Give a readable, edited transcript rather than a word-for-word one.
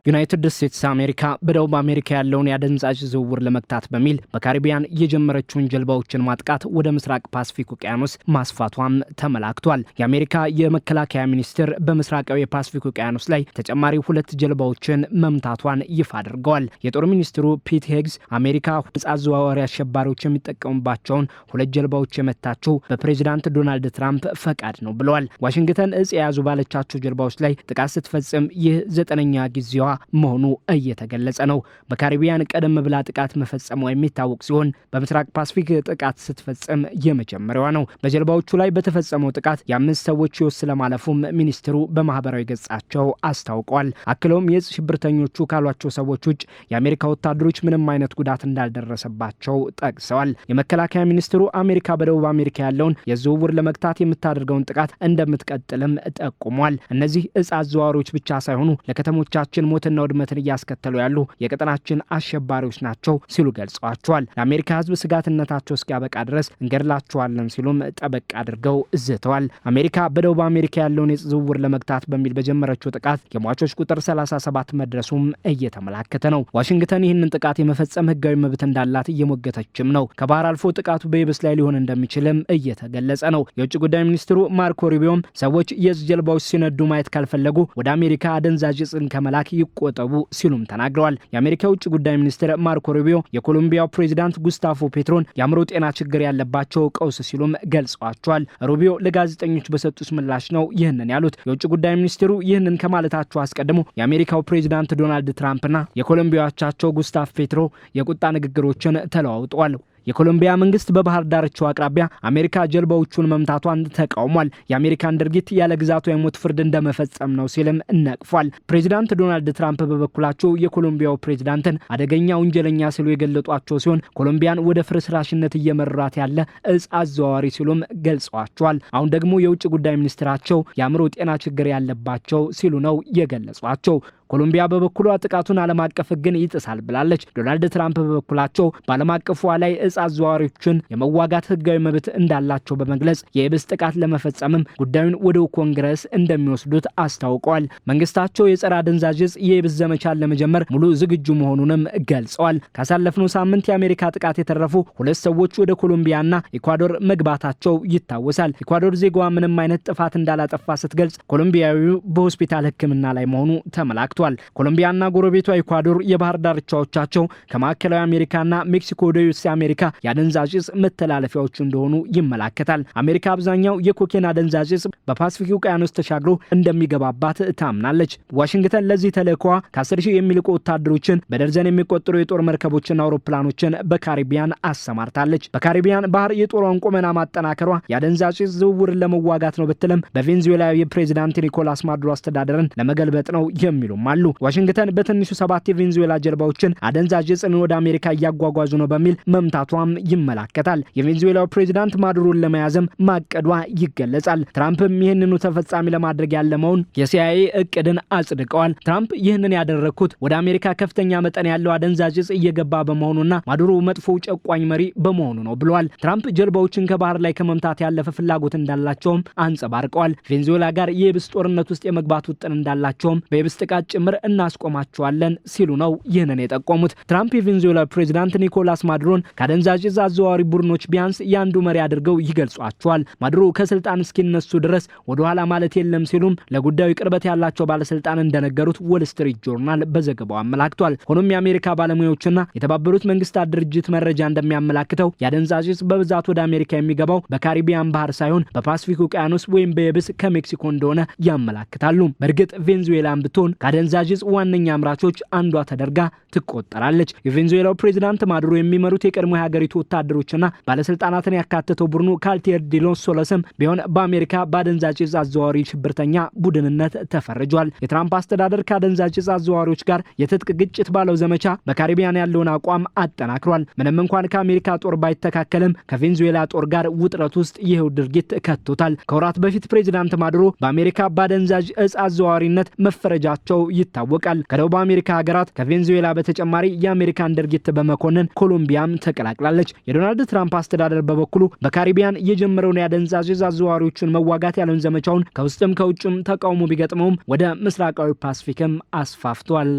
ዩናይትድ ስቴትስ አሜሪካ በደቡብ አሜሪካ ያለውን የአደንዛዥ ዝውውር ለመግታት በሚል በካሪቢያን የጀመረችውን ጀልባዎችን ማጥቃት ወደ ምስራቅ ፓሲፊክ ውቅያኖስ ማስፋቷም ተመላክቷል። የአሜሪካ የመከላከያ ሚኒስቴር በምስራቃዊ የፓሲፊክ ውቅያኖስ ላይ ተጨማሪ 2 ጀልባዎችን መምታቷን ይፋ አድርገዋል። የጦር ሚኒስትሩ ፒት ሄግስ አሜሪካ ነጻ አዘዋዋሪ አሸባሪዎች የሚጠቀሙባቸውን 2 ጀልባዎች የመታቸው በፕሬዚዳንት ዶናልድ ትራምፕ ፈቃድ ነው ብለዋል። ዋሽንግተን እጽ የያዙ ባለቻቸው ጀልባዎች ላይ ጥቃት ስትፈጽም ይህ 9ኛ ጊዜዋ መሆኑ እየተገለጸ ነው። በካሪቢያን ቀደም ብላ ጥቃት መፈጸሟ የሚታወቅ ሲሆን በምስራቅ ፓሲፊክ ጥቃት ስትፈጽም የመጀመሪያዋ ነው። በጀልባዎቹ ላይ በተፈጸመው ጥቃት የ5 ሰዎች ሕይወት ስለማለፉም ሚኒስትሩ በማህበራዊ ገጻቸው አስታውቀዋል። አክለውም የእጽ ሽብርተኞቹ ካሏቸው ሰዎች ውጭ የአሜሪካ ወታደሮች ምንም አይነት ጉዳት እንዳልደረሰባቸው ጠቅሰዋል። የመከላከያ ሚኒስትሩ አሜሪካ በደቡብ አሜሪካ ያለውን የዝውውር ለመግታት የምታደርገውን ጥቃት እንደምትቀጥልም ጠቁሟል። እነዚህ እጽ አዘዋዋሪዎች ብቻ ሳይሆኑ ለከተሞቻችን ሞትና ውድመትን እያስከተሉ ያሉ የቀጠናችን አሸባሪዎች ናቸው ሲሉ ገልጸዋቸዋል። ለአሜሪካ ሕዝብ ስጋትነታቸው እስኪያበቃ ድረስ እንገድላቸዋለን ሲሉም ጠበቅ አድርገው ዝተዋል። አሜሪካ በደቡብ አሜሪካ ያለውን የእጽ ዝውውር ለመግታት በሚል በጀመረችው ጥቃት የሟቾች ቁጥር 37 መድረሱም እየተመላከተ ነው። ዋሽንግተን ይህንን ጥቃት የመፈጸም ህጋዊ መብት እንዳላት እየሞገተችም ነው። ከባህር አልፎ ጥቃቱ በየብስ ላይ ሊሆን እንደሚችልም እየተገለጸ ነው። የውጭ ጉዳይ ሚኒስትሩ ማርኮ ሩቢዮም ሰዎች የእጽ ጀልባዎች ሲነዱ ማየት ካልፈለጉ ወደ አሜሪካ አደንዛዥ እጽን ከመላክ ይቆጠቡ ሲሉም ተናግረዋል። የአሜሪካ ውጭ ጉዳይ ሚኒስትር ማርኮ ሩቢዮ የኮሎምቢያው ፕሬዚዳንት ጉስታፎ ፔትሮን የአእምሮ ጤና ችግር ያለባቸው ቀውስ ሲሉም ገልጸዋቸዋል። ሩቢዮ ለጋዜጠኞች በሰጡት ምላሽ ነው ይህንን ያሉት። የውጭ ጉዳይ ሚኒስትሩ ይህንን ከማለታቸው አስቀድሞ የአሜሪካው ፕሬዚዳንት ዶናልድ ትራምፕና የኮሎምቢያው አቻቸው ጉስታፎ ፔትሮ የቁጣ ንግግሮችን ተለዋውጠዋል። የኮሎምቢያ መንግስት በባህር ዳርቻው አቅራቢያ አሜሪካ ጀልባዎቹን መምታቷን ተቃውሟል። የአሜሪካን ድርጊት ያለ ግዛቷ የሞት ፍርድ እንደመፈጸም ነው ሲልም ነቅፏል። ፕሬዚዳንት ዶናልድ ትራምፕ በበኩላቸው የኮሎምቢያው ፕሬዚዳንትን አደገኛ ወንጀለኛ ሲሉ የገለጧቸው ሲሆን ኮሎምቢያን ወደ ፍርስራሽነት እየመራት ያለ እጽ አዘዋዋሪ ሲሉም ገልጸዋቸዋል። አሁን ደግሞ የውጭ ጉዳይ ሚኒስትራቸው የአእምሮ ጤና ችግር ያለባቸው ሲሉ ነው የገለጿቸው። ኮሎምቢያ በበኩሏ ጥቃቱን ዓለም አቀፍ ሕግን ይጥሳል ብላለች። ዶናልድ ትራምፕ በበኩላቸው በዓለም አቀፉ ላይ እጽ አዘዋዋሪዎችን የመዋጋት ህጋዊ መብት እንዳላቸው በመግለጽ የየብስ ጥቃት ለመፈጸምም ጉዳዩን ወደ ኮንግረስ እንደሚወስዱት አስታውቀዋል። መንግስታቸው የጸረ አደንዛዥ እጽ የየብስ ዘመቻን ለመጀመር ሙሉ ዝግጁ መሆኑንም ገልጸዋል። ካሳለፍነው ሳምንት የአሜሪካ ጥቃት የተረፉ 2 ሰዎች ወደ ኮሎምቢያና ኢኳዶር መግባታቸው ይታወሳል። ኢኳዶር ዜጋዋ ምንም አይነት ጥፋት እንዳላጠፋ ስትገልጽ ኮሎምቢያዊው በሆስፒታል ሕክምና ላይ መሆኑ ተመላክቷል። ኮሎምቢያና ጎረቤቷ ኢኳዶር የባህር ዳርቻዎቻቸው ከማዕከላዊ አሜሪካና ሜክሲኮ ወደ ዩኤስ አሜሪካ የአደንዛዥ እጽ መተላለፊያዎች እንደሆኑ ይመላከታል። አሜሪካ አብዛኛው የኮኬን አደንዛዥ እጽ በፓሲፊክ ውቅያኖስ ተሻግሮ እንደሚገባባት ታምናለች። ዋሽንግተን ለዚህ ተልዕኮዋ ከ10,000 የሚልቁ ወታደሮችን በደርዘን የሚቆጠሩ የጦር መርከቦችና አውሮፕላኖችን በካሪቢያን አሰማርታለች። በካሪቢያን ባህር የጦሯን ቁመና ማጠናከሯ የአደንዛዥ እጽ ዝውውርን ለመዋጋት ነው ብትልም በቬንዙዌላ የፕሬዚዳንት ኒኮላስ ማዱሮ አስተዳደርን ለመገልበጥ ነው የሚሉም አሉ። ዋሽንግተን በትንሹ 7 የቬንዙዌላ ጀልባዎችን አደንዛዥ እጽን ወደ አሜሪካ እያጓጓዙ ነው በሚል መምታቷም ይመላከታል። የቬንዙዌላው ፕሬዚዳንት ማዱሮን ለመያዝም ማቀዷ ይገለጻል። ትራምፕም ይህንኑ ተፈጻሚ ለማድረግ ያለመውን የሲአይኤ እቅድን አጽድቀዋል። ትራምፕ ይህንን ያደረኩት ወደ አሜሪካ ከፍተኛ መጠን ያለው አደንዛዥ እጽ እየገባ በመሆኑና ማዱሮ መጥፎ ጨቋኝ መሪ በመሆኑ ነው ብለዋል። ትራምፕ ጀልባዎችን ከባህር ላይ ከመምታት ያለፈ ፍላጎት እንዳላቸውም አንጸባርቀዋል። ቬንዙዌላ ጋር የየብስ ጦርነት ውስጥ የመግባት ውጥን እንዳላቸውም በየብስ ጥቃት ጭምር እናስቆማቸዋለን ሲሉ ነው ይህንን የጠቆሙት። ትራምፕ የቬንዙዌላ ፕሬዚዳንት ኒኮላስ ማዱሮን ከአደንዛዥ እጽ አዘዋዋሪ ቡድኖች ቢያንስ ያንዱ መሪ አድርገው ይገልጿቸዋል። ማዱሮ ከስልጣን እስኪነሱ ድረስ ወደ ኋላ ማለት የለም ሲሉም ለጉዳዩ ቅርበት ያላቸው ባለስልጣን እንደነገሩት ዎል ስትሪት ጆርናል በዘገባው አመላክቷል። ሆኖም የአሜሪካ ባለሙያዎችና የተባበሩት መንግስታት ድርጅት መረጃ እንደሚያመላክተው የአደንዛዥ እጽ በብዛት ወደ አሜሪካ የሚገባው በካሪቢያን ባህር ሳይሆን በፓሲፊክ ውቅያኖስ ወይም በየብስ ከሜክሲኮ እንደሆነ ያመላክታሉ። በእርግጥ ቬንዙዌላን ብትሆን ከአደንዛዥ እጽ ዋነኛ አምራቾች አንዷ ተደርጋ ትቆጠራለች። የቬንዙዌላው ፕሬዚዳንት ማዱሮ የሚመሩት የቀድሞ የሀገሪቱ ወታደሮችና ባለስልጣናትን ያካተተው ቡድኑ ካልቲየር ዲ ሎስ ሶለስም ቢሆን በአሜሪካ በአደንዛዥ እጽ አዘዋዋሪ ሽብርተኛ ቡድንነት ተፈርጇል። የትራምፕ አስተዳደር ከአደንዛዥ እጽ አዘዋዋሪዎች ጋር የትጥቅ ግጭት ባለው ዘመቻ በካሪቢያን ያለውን አቋም አጠናክሯል። ምንም እንኳን ከአሜሪካ ጦር ባይተካከልም ከቬንዙዌላ ጦር ጋር ውጥረት ውስጥ ይሄው ድርጊት ከቶታል። ከወራት በፊት ፕሬዚዳንት ማዱሮ በአሜሪካ በአደንዛዥ እጽ አዘዋዋሪነት መፈረጃቸው ይታወቃል። ከደቡብ አሜሪካ ሀገራት ከቬንዙዌላ በተጨማሪ የአሜሪካን ድርጊት በመኮንን ኮሎምቢያም ተቀላቅላለች። የዶናልድ ትራምፕ አስተዳደር በበኩሉ በካሪቢያን የጀመረውን የአደንዛዥ ዕፅ አዘዋዋሪዎችን መዋጋት ያለውን ዘመቻውን ከውስጥም ከውጭም ተቃውሞ ቢገጥመውም ወደ ምስራቃዊ ፓሲፊክም አስፋፍቷል።